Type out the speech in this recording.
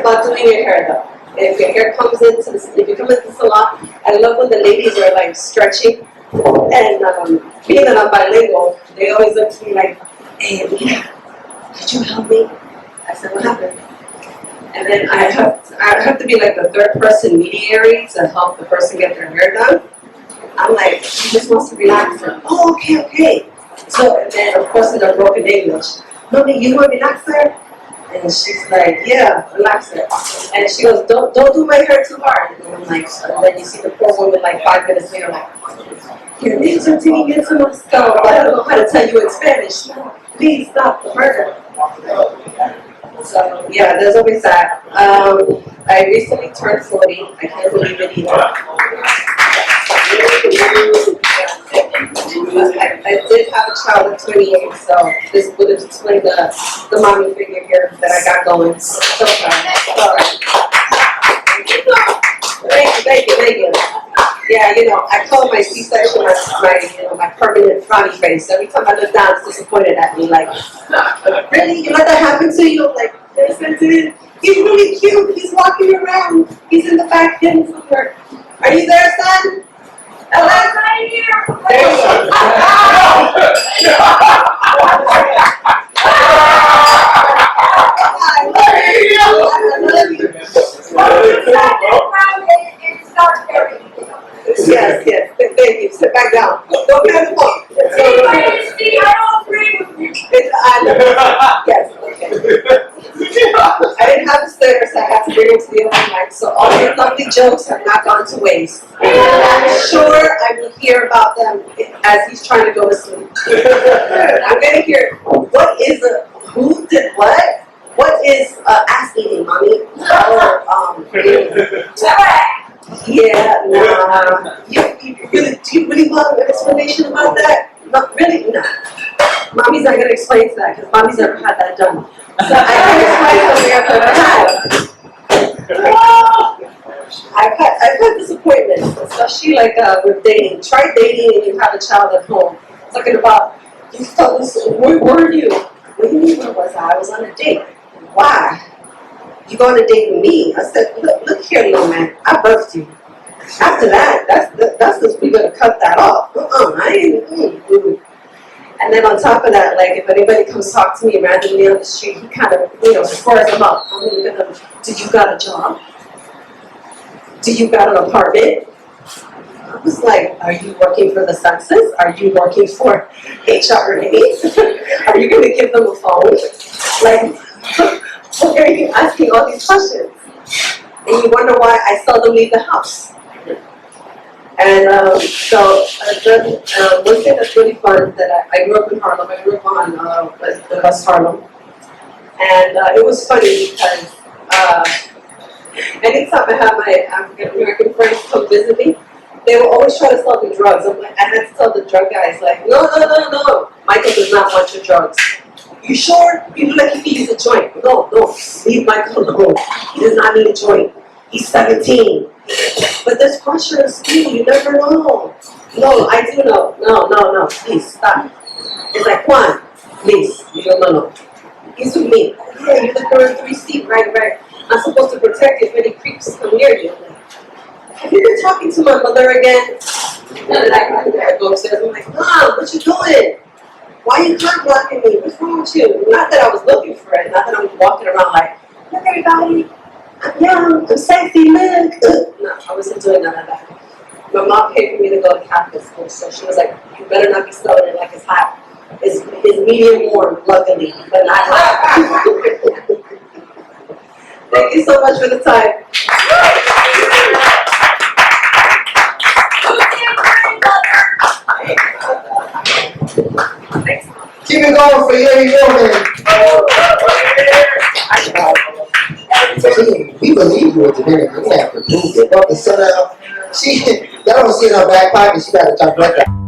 about doing your hair though. If your hair comes into the, if you come into the salon, I love when the ladies are like stretching. And being that I'm bilingual, they always look to me like, hey, Anita, could you help me? I said, what happened? And then I have to be like the third person mediator to help the person get their hair done. I'm like, she just wants to relax. And, oh, okay. So, and then of course in a broken English, mommy, you want to relax her? And she's like, yeah, relax her. And she goes, don't do my hair too hard. And I'm like, and then you see the poor woman like 5 minutes later, like, your nails are digging into my skull. I don't know how to tell you in Spanish. Please stop the murder. So yeah, there's always that. I recently turned 40. I can't believe it either. I did have a child at 28, so this would have explained the mommy figure here that I got going. So sorry. Thank you. Yeah, you know, I call my C-section my permanent frowny face. Every time I look down, it's disappointed at me. Like, really? You let that happen to you? I'm like, listen to it. He's really cute. He's walking around. He's in the back getting somewhere. Are you there, son? I'm right here. There you go. Yes. Thank you. Sit back down. Don't get the phone. I don't agree with you. Yes. Okay. I didn't have the stairs, so I had to bring him to the open mic. So all your lovely jokes have not gone to waste. I'm sure I will hear about them as he's trying to go to sleep. I'm gonna hear what is who did what? What is ass eating, mommy? Yeah, nah. Do you really want an explanation about that? Not really, no. Mommy's not gonna explain to that because mommy's never had that done. So I can explain something I've never had. I've had disappointments, especially like with dating. Try dating and you have a child at home. Talking about, you fellas, where were you? What do you mean where was I? I was on a date. Why? You go on a date with me? I said, look here, little man. I birthed you. After that, that's just, we're gonna cut that off. I ain't. And then on top of that, like if anybody comes talk to me randomly on the street, he kind of, squares them up. I'm gonna go, do you got a job? Do you got an apartment? I was like, are you working for the census? Are you working for HRA? Are you gonna give them a phone? Like, why are you asking all these questions? And you wonder why I seldom leave the house. And one thing that's really fun that I grew up in Harlem. I grew up on West Harlem, and it was funny because anytime I have my African American friends come visit me, they will always try to sell me drugs. I'm like, I had to tell the drug guys, like, no. Michael does not want your drugs. You sure? You look like he needs a joint. No. Leave Michael alone. He does not need a joint. He's 17. But there's pressure in school. You never know. No, I do know. No. Please, stop. It's like, Juan, please. No. He's with me. Yeah, you're the third 3 seat, right. I'm supposed to protect you if any creeps come near you. Have you been talking to my mother again? And then I go upstairs. I'm like, Mom, what you doing? Why are you cock blocking me? What's wrong with you? Not that I was looking for it. Not that I'm walking around like, look everybody. I'm young. I'm sexy. Look. No, I wasn't doing none of that. My mom paid for me to go to Catholic school, so she was like, you better not be selling it like it's hot. It's medium warm, luckily, but not hot. Thank you so much for the time. Keep it going for Eury woman. We believe you at the very end. We have to prove it. Don't sell out. Y'all don't see in her back pocket. She got to talk like that.